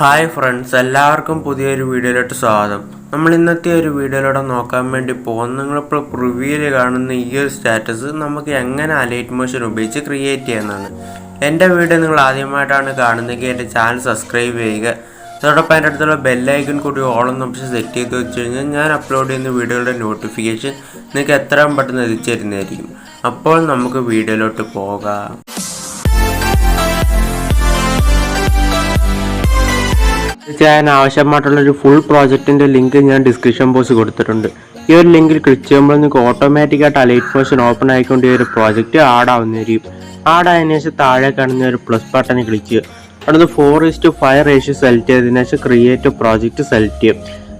Hi friends, എല്ലാവർക്കും പുതിയൊരു വീഡിയോയിലോട്ട് സ്വാഗതം. നമ്മൾ ഇന്നത്തെ ഒരു വീഡിയോയിലൂടെ നോക്കാൻ വേണ്ടി പോകുന്നത് നിങ്ങളിപ്പോൾ പ്രിവ്യൂവിൽ കാണുന്ന ഈ ഒരു സ്റ്റാറ്റസ് നമുക്ക് എങ്ങനെ അലൈറ്റ് മോഷൻ ഉപയോഗിച്ച് ക്രിയേറ്റ് ചെയ്യുന്നതാണ്. എൻ്റെ വീഡിയോ നിങ്ങൾ ആദ്യമായിട്ടാണ് കാണുന്നതെങ്കിൽ എൻ്റെ ചാനൽ സബ്സ്ക്രൈബ് ചെയ്യുക. അതോടൊപ്പം എൻ്റെ അടുത്തുള്ള ബെല്ലൈക്കൺ കൂടി ഓളെന്ന ഓപ്ഷൻ സെറ്റ് ചെയ്ത് വെച്ച് കഴിഞ്ഞാൽ ഞാൻ അപ്ലോഡ് ചെയ്യുന്ന വീഡിയോയുടെ നോട്ടിഫിക്കേഷൻ നിങ്ങൾക്ക് എത്രയും പെട്ടെന്ന് എത്തിച്ചേരുന്നതായിരിക്കും. അപ്പോൾ നമുക്ക് വീഡിയോയിലോട്ട് പോകാം. ചെയ്യാൻ ആവശ്യമായിട്ടുള്ളൊരു ഫുൾ പ്രോജക്റ്റിൻ്റെ ലിങ്ക് ഞാൻ ഡിസ്ക്രിപ്ഷൻ ബോക്സ് കൊടുത്തിട്ടുണ്ട്. ഈ ഒരു ലിങ്കിൽ ക്ലിക്ക് ചെയ്യുമ്പോൾ നിങ്ങൾക്ക് ഓട്ടോമാറ്റിക്കായിട്ട് അലൈറ്റ് മോഷൻ ഓപ്പൺ ആയിക്കൊണ്ട് ഈ ഒരു പ്രോജക്റ്റ് ആഡ് ആവുന്നതായിരിക്കും. ആഡ് ആയതിനു ശേഷം താഴെ കാണുന്ന ഒരു പ്ലസ് ബട്ടൺ ക്ലിക്ക് ചെയ്യും. അടുത്ത് 4:5 റേഷ്യോ സെലക്ട് ചെയ്തതിനു ശേഷം ക്രിയേറ്റ് പ്രോജക്റ്റ് സെലക്ട് ചെയ്യും.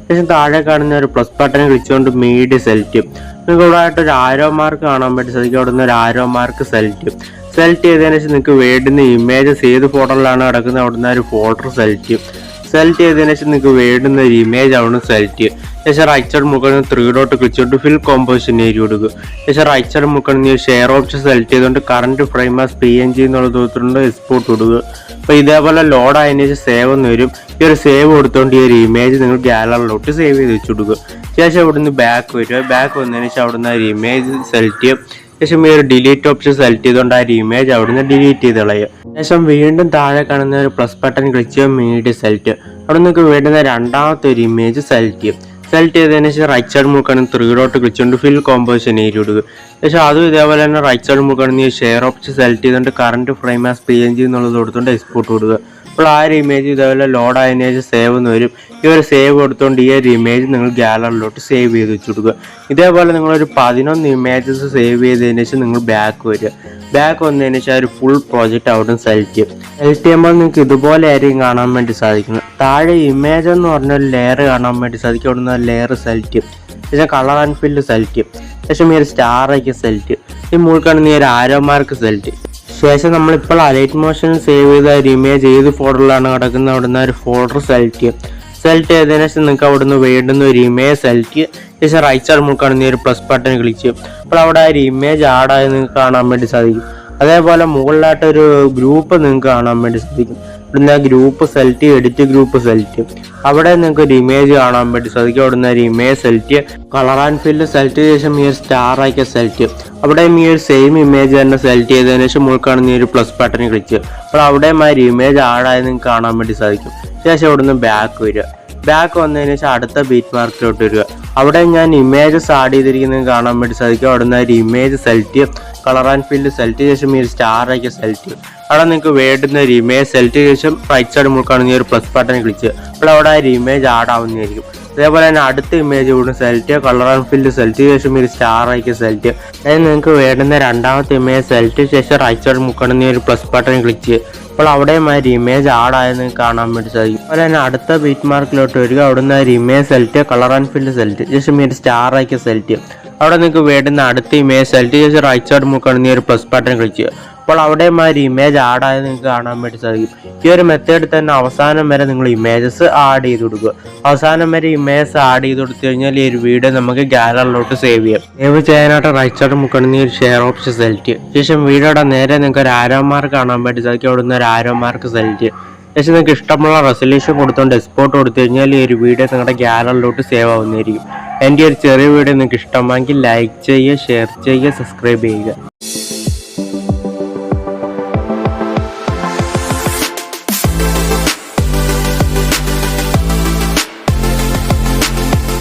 ശേഷം താഴെ കാണുന്ന ഒരു പ്ലസ് ബട്ടൺ ക്ലിക്ക് ചെയ്തുകൊണ്ട് മീഡിയ സെലക്ട് ചെയ്യും. നിങ്ങൾക്ക് ഇവിടെ ആയിട്ട് ഒരു ആരോ മാർക്ക് കാണാൻ വേണ്ടി സാധിക്കും. അവിടെ നിന്ന് ഒരു ആരോ മാർക്ക് സെലക്ട് ചെയ്യും. സെലക്ട് ചെയ്തതിനു ശേഷം നിങ്ങൾക്ക് വേണ്ടുന്ന ഇമേജസ് ഏത് ഫോൾഡറിലാണ് കിടക്കുന്നത് അവിടെ നിന്ന് ഒരു ഫോൾഡർ സെലക്ട് ചെയ്യും. സെലക്ട് ചെയ്തതിനു ശേഷം നിങ്ങൾക്ക് വേണ്ടുന്ന ഒരു ഇമേജ് അവിടെ സെലക്ട് ചെയ്യും. ശേഷം റൈറ്റ് സൈഡ് മുകളിൽ 3 ഡോട്ട് ക്ലിക്ക് ചെയ്തിട്ട് ഫിൽ കോമ്പോസിഷൻ ഏരിയ കൊടുക്കുക. ശേഷം റൈറ്റ് സൈഡ് മുകളിൽ ഷെയർ ഓപ്ഷൻ സെലക്ട് ചെയ്തുകൊണ്ട് കറന്റ് ഫ്രെയിം ആസ് PNG എന്നുള്ള ദൂരത്തിലുണ്ട് എക്സ്പോർട്ട് കൊടുക്കുക. അപ്പോൾ ഇതേപോലെ ലോഡ് ആയതിനു ശേഷം സേവ് എന്ന് വരും. ഈ ഒരു സേവ് കൊടുത്തുകൊണ്ട് ഈ ഒരു ഇമേജ് നിങ്ങൾ ഗാലറിയിലോട്ട് സേവ് ചെയ്ത് വെച്ച് കൊടുക്കുക. ശേഷം ഇവിടുന്ന് ബാക്ക് വരിക. ബാക്ക് വന്നതിന് ശേഷം അവിടുന്ന് ഒരു ഇമേജ് സെലക്ട് ചെയ്യും. ശേഷം ഈ ഒരു ഡിലീറ്റ് ഓപ്ഷൻ സെലക്ട് ചെയ്തുകൊണ്ട് ആ ഒരു ഇമേജ് അവിടുന്ന് ഡിലീറ്റ് ചെയ്ത് കളയുക. ശേഷം വീണ്ടും താഴെ കാണുന്ന ഒരു പ്ലസ് ബട്ടൺ ക്ലിക്ക് ചെയ്യുക, മീഡിയ സെലക്ട് ചെയ്യുക. അവിടെ നിങ്ങൾക്ക് വേണ്ടുന്ന രണ്ടാമത്തെ ഒരു ഇമേജ് സെലക്ട് ചെയ്യും. സെലക്ട് ചെയ്തതിന് ശേഷം റൈറ്റ് സൈഡ് മുക്കാണ് 3 ഡോട്ട് ക്ലിക്ക് ചെയ്തുകൊണ്ട് ഫിൽ കോമ്പോസിഷൻ ഏരിയ കൊടുക്കുക. ശേഷം അതും ഇതേപോലെ തന്നെ റൈറ്റ് സൈഡ് മുക്കാണ് ഷെയർ ഓപ്ഷൻ സെലക്ട് ചെയ്തുകൊണ്ട് കറന്റ് ഫ്രെയിം ആസ് PNG എന്നുള്ളത് കൊടുത്തുകൊണ്ട് എക്സ്പോർട്ട് കൊടുക്കുക. അപ്പോൾ ആ ഒരു ഇമേജ് ഇതേപോലെ ലോഡ് ആയതിനു ശേഷം സേവ് എന്ന് വരും. ഈ ഒരു സേവ് കൊടുത്തുകൊണ്ട് ഈ ഒരു ഇമേജ് നിങ്ങൾ ഗാലറിയിലോട്ട് സേവ് ചെയ്ത് വെച്ച് കൊടുക്കുക. ഇതേപോലെ നിങ്ങളൊരു 11 ഇമേജസ് സേവ് ചെയ്തതിന് ശേഷം നിങ്ങൾ ബാക്ക് വരിക. ബാക്ക് വന്നതിന് ശേഷം ഒരു ഫുൾ പ്രോജക്റ്റ് അവിടെ സെലക്ട് ചെയ്യും. സെലക്ട് ചെയ്യുമ്പോൾ നിങ്ങൾക്ക് ഇതുപോലെ ആയിരിക്കും കാണാൻ വേണ്ടി സാധിക്കുന്നത്. താഴെ ഇമേജ് എന്ന് പറഞ്ഞൊരു ലെയർ കാണാൻ വേണ്ടി സാധിക്കും. അവിടെ നിന്ന് ലെയർ സെലക്ട് ചെയ്യും. ശേഷം കളർ ആൻഡ് ഫില്ല് സെലക്ട് ചെയ്യും. ശേഷം ഈ ഒരു സ്റ്റാർ ആക്കി സെലക്ട് ചെയ്യും. ഈ മുകളിൽ ഈ ഒരു ആരോ മാർക്ക് സെലക്ട് ചെയ്യും. ശേഷം നമ്മളിപ്പോൾ അലൈറ്റ് മോഷൻ സേവ് ചെയ്ത ഒരു ഇമേജ് ഏത് ഫോൾഡറിലാണ് കിടക്കുന്നത് അവിടെ നിന്ന് ഒരു ഫോൾഡർ സെലക്ട് ചെയ്യും. സെലക്ട് ചെയ്തതിനു ശേഷം നിങ്ങൾക്ക് അവിടെ നിന്ന് വേണ്ടുന്ന ഒരു ഇമേജ് സെലക്ട് ചെയ്യും. ശേഷം റൈറ്റ് സൈഡ് മുക്കാണ് ഒരു പ്ലസ് ബട്ടൺ ക്ലിക്ക് ചെയ്യും. അപ്പോൾ അവിടെ ആ ഒരു ഇമേജ് ആഡായി നിങ്ങൾക്ക് കാണാൻ വേണ്ടി സാധിക്കും. അതേപോലെ മുകളിലായിട്ട് ഒരു ഗ്രൂപ്പ് നിങ്ങൾക്ക് കാണാൻ വേണ്ടി സാധിക്കും. ഇവിടുന്ന് ആ ഗ്രൂപ്പ് സെലക്ട് ചെയ്യും, എഡിറ്റ് ഗ്രൂപ്പ് സെലക്ട് ചെയ്യും. അവിടെ നിങ്ങൾക്ക് ഒരു ഇമേജ് കാണാൻ വേണ്ടി സാധിക്കും. അവിടെ നിന്ന് ഒരു ഇമേജ് സെലക്ട് ചെയ്യും. കളർ ആൻഡ് ഫില്ല് സെലക്ട് ചെയ്ത ശേഷം ഈ ഒരു സ്റ്റാർ ആക്കി സെലക്ട് ചെയ്യും. അവിടെയും ഈ ഒരു സെയിം ഇമേജ് തന്നെ സെലക്ട് ചെയ്തതിനു ശേഷം മുകളിൽ ഈ ഒരു പ്ലസ് ബട്ടൺ ക്ലിക്ക് ചെയ്യും. അപ്പോൾ അവിടെയും ആ ഒരു ഇമേജ് ആഡായി നിങ്ങൾക്ക് കാണാൻ വേണ്ടി സാധിക്കും. ശേഷം ഇവിടുന്ന് ബാക്ക് വരിക. ബാക്ക് വന്നതിന് ശേഷം അടുത്ത ബീറ്റ് മാർക്കിലോട്ട് വരിക. അവിടെ ഞാൻ ഇമേജസ് ആഡ് ചെയ്തിരിക്കുന്നത് കാണാൻ വേണ്ടി സാധിക്കും. അവിടെ നിന്ന് ഒരു ഇമേജ് സെലക്ട് ചെയ്യും. കളർ ആൻഡ് ഫില്ല് സെലക്ട് ചെയ്ത ശേഷം ഈ ഒരു സ്റ്റാർ ആക്കി സെലക്ട് ചെയ്യും. അവിടെ നിങ്ങൾക്ക് വേണ്ടുന്ന ഒരു ഇമേജ് സെലക്ട് ചെയ്ത ശേഷം റൈറ്റ് സൈഡ് മുകളിൽ ഒരു പ്ലസ് ബട്ടൺ ക്ലിക്ക് ചെയ്യും. അപ്പോൾ അവിടെ ഒരു ഇമേജ് ആഡ് ആവുന്നതായിരിക്കും. അതേപോലെ തന്നെ അടുത്ത ഇമേജ് ഇവിടെ സെലക്ട് ചെയ്യുക. കളർ ആൻഡ് ഫില്ല് സെലക്ട് ചെയ്ത ശേഷം ഒരു സ്റ്റാർ ആക്കി സെലക്ട് ചെയ്യുക. അതായത് നിങ്ങൾക്ക് വേണ്ടുന്ന രണ്ടാമത്തെ ഇമേജ് സെലക്ട് ചെയ്ത ശേഷം റൈറ്റ് സൈഡ് മുകളിൽ ഒരു പ്ലസ് ബട്ടൺ ക്ലിക്ക് ചെയ്യുക. അപ്പോൾ അവിടെയും ആ ഒരു ഇമേജ് ആഡായെന്ന് നിങ്ങൾക്ക് കാണാൻ വേണ്ടി സാധിക്കും. അതുപോലെ തന്നെ അടുത്ത ബീറ്റ് മാർക്കിലോട്ട് വരിക. അവിടെ നിന്ന് ഒരു ഇമേജ് സെലക്ട് ചെയ്യുക. കളർ ആൻഡ് ഫില്ല് സെലക്ട് ചെയ്യും. ശേഷം ഒരു സ്റ്റാർ ആക്കി സെലക്ട് ചെയ്യും. അവിടെ നിങ്ങൾക്ക് വേണ്ടുന്ന അടുത്ത ഇമേജ് സെലക്ട് ചെയ്ത് റൈറ്റ് സൈഡ് മുകളിൽ ഒരു പ്ലസ് ബട്ടൺ ക്ലിക്ക് ചെയ്യുക. അപ്പോൾ അവിടെയും ആ ഒരു ഇമേജ് ആഡായത് നിങ്ങൾക്ക് കാണാൻ വേണ്ടി സാധിക്കും. ഈ ഒരു മെത്തേഡ് തന്നെ അവസാനം വരെ നിങ്ങൾ ഇമേജസ് ആഡ് ചെയ്ത് കൊടുക്കുക. അവസാനം വരെ ഇമേജസ് ആഡ് ചെയ്ത് കൊടുത്തു കഴിഞ്ഞാൽ ഈ ഒരു വീഡിയോ നമുക്ക് ഗാലറിയിലോട്ട് സേവ് ചെയ്യാം. സേവ് ചെയ്യാനായിട്ട് റൈറ്റ് സൈഡ് മുകളിൽ ഒരു ഷെയർ ഓപ്ഷൻ സെലക്ട് ചെയ്യും. ശേഷം വീഡിയോയുടെ നേരെ നിങ്ങൾക്ക് ഒരു ആരോ മാർക്ക് കാണാൻ വേണ്ടി സാധിക്കും. അവിടെ നിന്ന് ഒരു ആരോ മാർക്ക് സെലക്ട് ചെയ്യും. ശേഷം നിങ്ങൾക്ക് ഇഷ്ടമുള്ള റെസൊല്യൂഷൻ കൊടുത്തുകൊണ്ട് എക്സ്പോർട്ട് കൊടുത്തു കഴിഞ്ഞാൽ ഈ ഒരു വീഡിയോ നിങ്ങളുടെ ഗാലറിയിലോട്ട് സേവ് ആവുന്നതായിരിക്കും. എൻ്റെ ഒരു ചെറിയ വീഡിയോ നിങ്ങൾക്ക് ഇഷ്ടമാണെങ്കിൽ ലൈക്ക് ചെയ്യുക, ഷെയർ ചെയ്യുക, സബ്സ്ക്രൈബ് ചെയ്യുക.